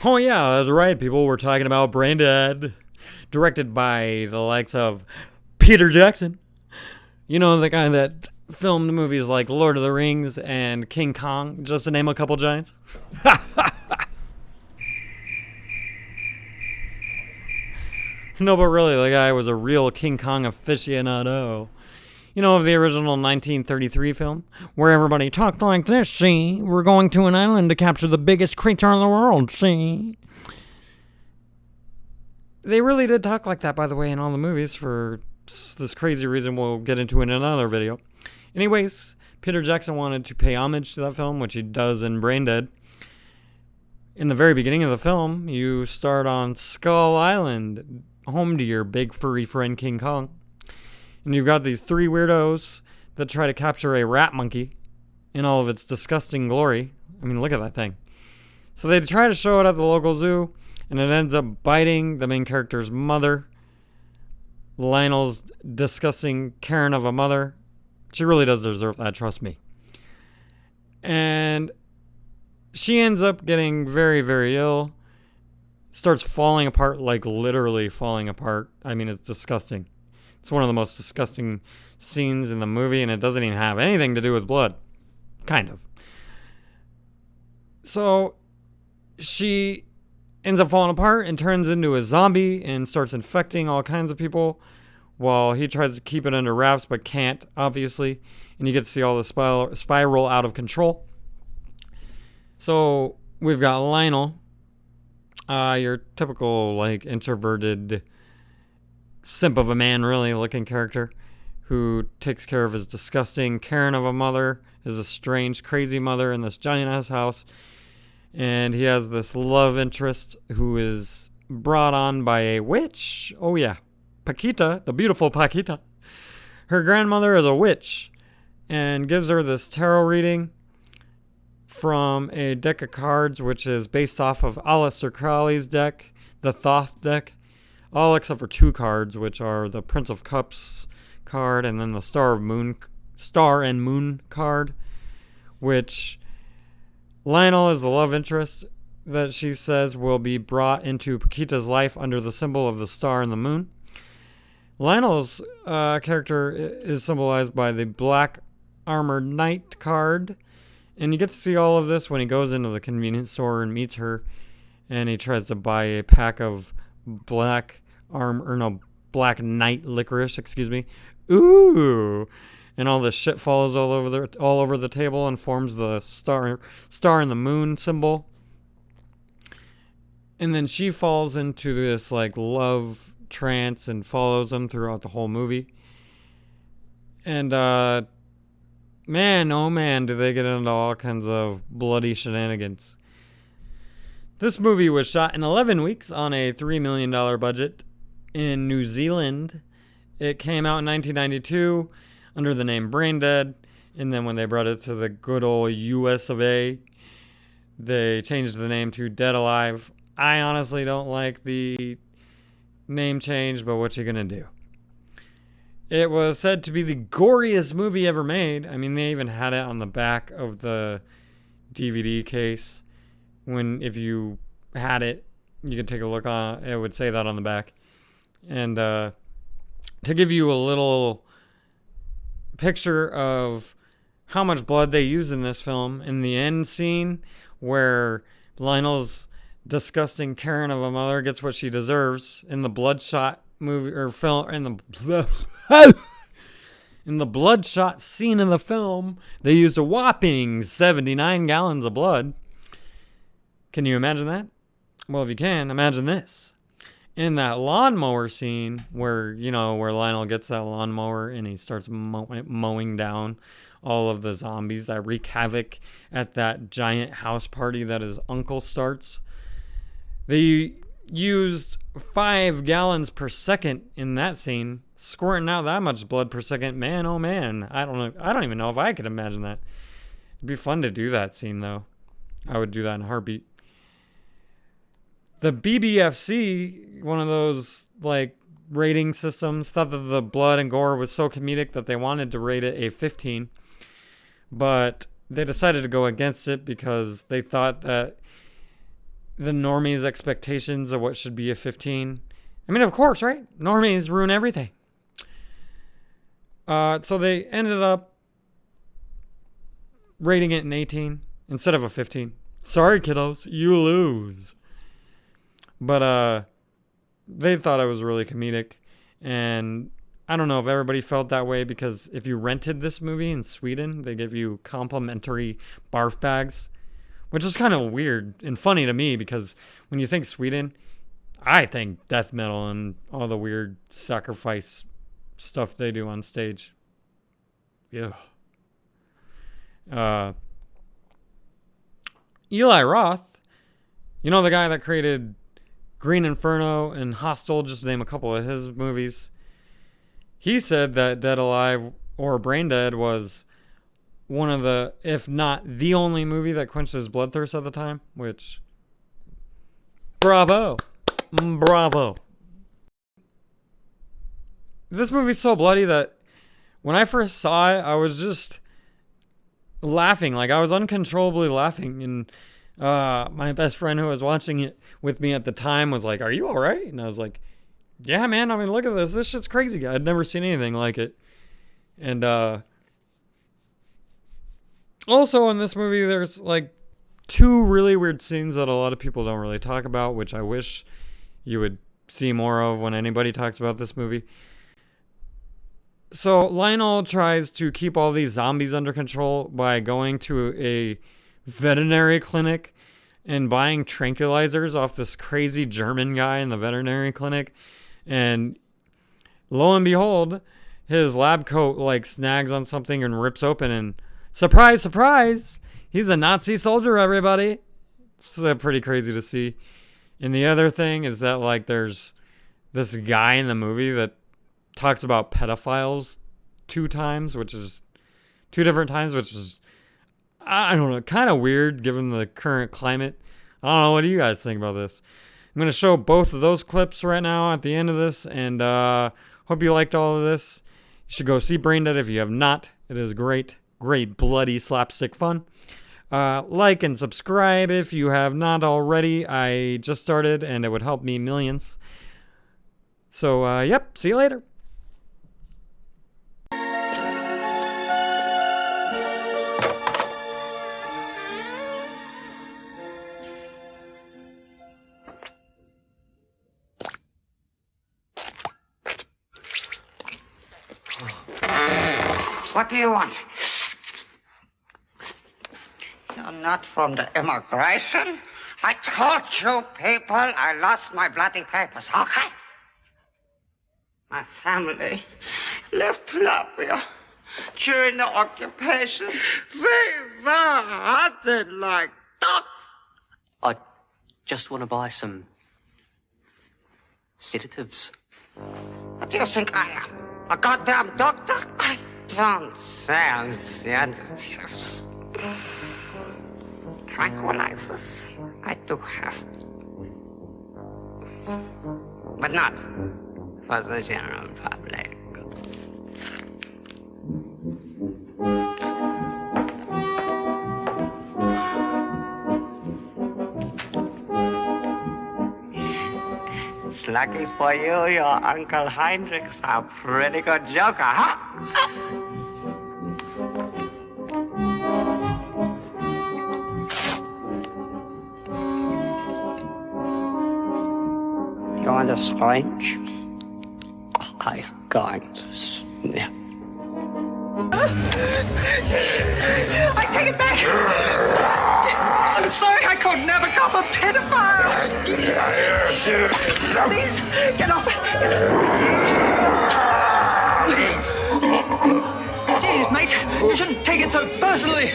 Oh yeah, that's right, people. We're talking about Braindead, directed by the likes of Peter Jackson. You know, the guy that filmed movies like Lord of the Rings and King Kong, just to name a couple giants. No, but really, the guy was a real King Kong aficionado. You know, of the original 1933 film, where everybody talked like this, see? We're going to an island to capture the biggest creature in the world, see? They really did talk like that, by the way, in all the movies for this crazy reason we'll get into in another video. Anyways, Peter Jackson wanted to pay homage to that film, which he does in Braindead. In the very beginning of the film, you start on Skull Island, home to your big furry friend King Kong. And you've got these three weirdos that try to capture a rat monkey in all of its disgusting glory. I mean, look at that thing. So they try to show it at the local zoo, and it ends up biting the main character's mother. Lionel's disgusting Karen of a mother. She really does deserve that, trust me. And she ends up getting very, very ill. Starts falling apart, like literally falling apart. I mean, it's disgusting. It's one of the most disgusting scenes in the movie, and it doesn't even have anything to do with blood. Kind of. So she ends up falling apart and turns into a zombie and starts infecting all kinds of people while he tries to keep it under wraps but can't, obviously. And you get to see all the spiral out of control. So we've got Lionel, your typical like introverted simp of a man, really, looking character who takes care of his disgusting Karen of a mother, his estranged crazy mother in this giant ass house. And he has this love interest who is brought on by a witch. Oh yeah, Paquita, the beautiful Paquita. Her grandmother is a witch and gives her this tarot reading from a deck of cards which is based off of Aleister Crowley's deck, the Thoth deck. All except for two cards, which are the Prince of Cups card and then the Star and Moon card, which Lionel is the love interest that she says will be brought into Paquita's life under the symbol of the star and the moon. Lionel's character is symbolized by the Black Armored Knight card, and you get to see all of this when he goes into the convenience store and meets her, and he tries to buy a pack of Black Knight licorice, excuse me. Ooh. And all this shit falls all over the table and forms the star and the moon symbol. And then she falls into this like love trance and follows him throughout the whole movie. And man, oh man, do they get into all kinds of bloody shenanigans. This movie was shot in 11 weeks on a $3 million budget in New Zealand. It came out in 1992 under the name Braindead, and then when they brought it to the good old US of A, they changed the name to Deadalive. I honestly don't like the name change, but what you gonna do? It was said to be the goriest movie ever made. I mean, they even had it on the back of the DVD case. If you had it, you could take a look on it. Would say that on the back. And to give you a little picture of how much blood they use in this film, in the end scene where Lionel's disgusting Karen of a mother gets what she deserves in the bloodshot movie or film, in the bloodshot scene in the film, they used a whopping 79 gallons of blood. Can you imagine that? Well, if you can, imagine this. In that lawnmower scene where Lionel gets that lawnmower and he starts mowing down all of the zombies that wreak havoc at that giant house party that his uncle starts. They used 5 gallons per second in that scene, squirting out that much blood per second. Man, oh man. I don't know. I don't even know if I could imagine that. It'd be fun to do that scene, though. I would do that in a heartbeat. The BBFC, one of those like rating systems, thought that the blood and gore was so comedic that they wanted to rate it a 15. But they decided to go against it because they thought that the normies' expectations of what should be a 15. I mean, of course, right? Normies ruin everything. So they ended up rating it an 18 instead of a 15. Sorry, kiddos, you lose. But they thought it was really comedic, and I don't know if everybody felt that way, because if you rented this movie in Sweden, they give you complimentary barf bags, which is kind of weird and funny to me, because when you think Sweden, I think death metal and all the weird sacrifice stuff they do on stage. Yeah. Eli Roth, you know, the guy that created Green Inferno and Hostel, just to name a couple of his movies, he said that Deadalive or Braindead was one of the, if not the only movie that quenched his bloodthirst at the time, which, bravo. Bravo. This movie's so bloody that when I first saw it, I was just laughing. Like, I was uncontrollably laughing. And my best friend who was watching it with me at the time was like, "Are you all right?" And I was like, "Yeah, man. I mean, look at this. This shit's crazy. I'd never seen anything like it." And also in this movie, there's like 2 really weird scenes that a lot of people don't really talk about, which I wish you would see more of when anybody talks about this movie. So Lionel tries to keep all these zombies under control by going to a veterinary clinic and buying tranquilizers off this crazy German guy in the veterinary clinic. And lo and behold, his lab coat like snags on something and rips open, and surprise, surprise, he's a Nazi soldier, everybody. It's pretty crazy to see. And the other thing is that like there's this guy in the movie that talks about pedophiles 2 times, which is 2 different times, which is, I don't know, kind of weird given the current climate. I don't know, what do you guys think about this? I'm going to show both of those clips right now at the end of this, and hope you liked all of this. You should go see Braindead if you have not. It is great, great bloody slapstick fun. Like and subscribe if you have not already. I just started, and it would help me millions. So, yep, see you later. What do you want? You're not from the immigration? I told you people I lost my bloody papers, okay? My family left Latvia during the occupation. We were hunted like dogs. I just want to buy some sedatives. What do you think I am? A goddamn doctor? I don't sell sedatives. Tranquilizers, I do have. But not for the general public. It's lucky for you, your Uncle Heinrich's a pretty good joker, huh? You want a syringe? I'm going to snip. I take it back! I'm sorry, I could never cop a pedophile! Please, get off! Jeez, mate, you shouldn't take it so personally!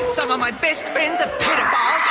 Some of my best friends are pedophiles.